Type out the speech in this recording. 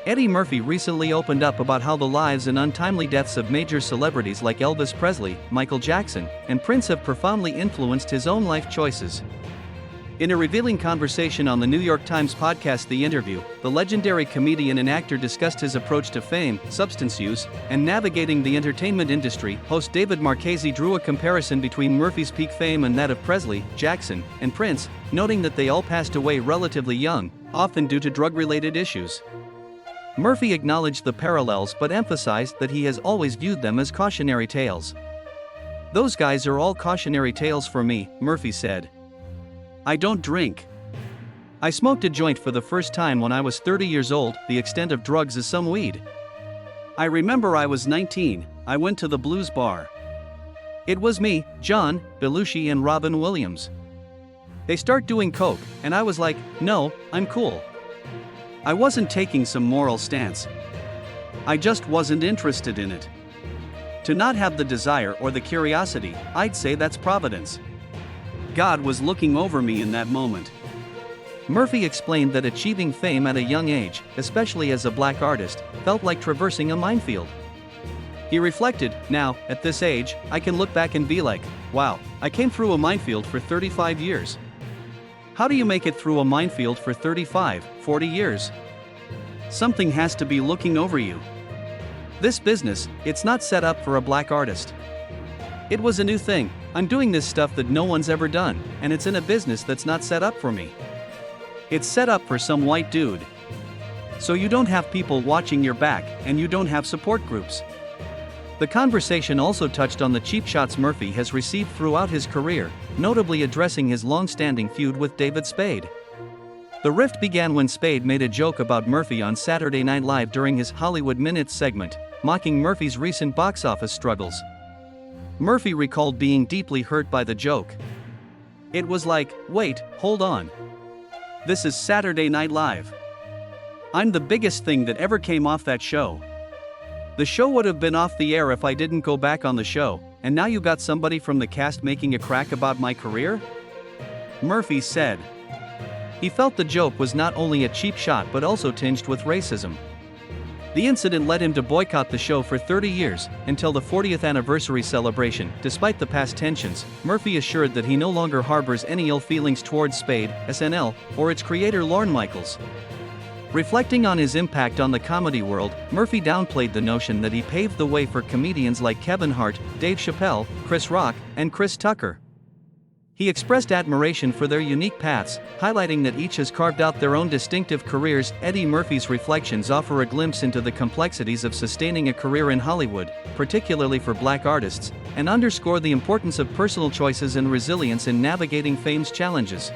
Eddie Murphy recently opened up about how the lives and untimely deaths of major celebrities like Elvis Presley, Michael Jackson, and Prince have profoundly influenced his own life choices. In a revealing conversation on the New York Times podcast The Interview, the legendary comedian and actor discussed his approach to fame, substance use, and navigating the entertainment industry. Host David Marchese drew a comparison between Murphy's peak fame and that of Presley, Jackson, and Prince, noting that they all passed away relatively young, often due to drug-related issues. Murphy acknowledged the parallels but emphasized that he has always viewed them as cautionary tales. "Those guys are all cautionary tales for me," Murphy said. "I don't drink. I smoked a joint for the first time when I was 30 years old. The extent of drugs is some weed. I remember I was 19, I went to the blues bar. It was me, John Belushi and Robin Williams. They start doing coke, and I was like, no, I'm cool. I wasn't taking some moral stance. I just wasn't interested in it. To not have the desire or the curiosity, I'd say that's providence. God was looking over me in that moment." Murphy explained that achieving fame at a young age, especially as a black artist, felt like traversing a minefield. He reflected, "Now, at this age, I can look back and be like, wow, I came through a minefield for 35 years. How do you make it through a minefield for 35, 40 years? Something has to be looking over you. This business, it's not set up for a black artist. It was a new thing. I'm doing this stuff that no one's ever done, and it's in a business that's not set up for me. It's set up for some white dude. So you don't have people watching your back, and you don't have support groups." The conversation also touched on the cheap shots Murphy has received throughout his career, notably addressing his long-standing feud with David Spade. The rift began when Spade made a joke about Murphy on Saturday Night Live during his Hollywood Minutes segment, mocking Murphy's recent box office struggles. Murphy recalled being deeply hurt by the joke. "It was like, wait, hold on. This is Saturday Night Live. I'm the biggest thing that ever came off that show. The show would have been off the air if I didn't go back on the show, and now you got somebody from the cast making a crack about my career?" Murphy said. He felt the joke was not only a cheap shot but also tinged with racism. The incident led him to boycott the show for 30 years, until the 40th anniversary celebration. Despite the past tensions, Murphy assured that he no longer harbors any ill feelings towards Spade, SNL, or its creator Lorne Michaels. Reflecting on his impact on the comedy world, Murphy downplayed the notion that he paved the way for comedians like Kevin Hart, Dave Chappelle, Chris Rock, and Chris Tucker. He expressed admiration for their unique paths, highlighting that each has carved out their own distinctive careers. Eddie Murphy's reflections offer a glimpse into the complexities of sustaining a career in Hollywood, particularly for black artists, and underscore the importance of personal choices and resilience in navigating fame's challenges.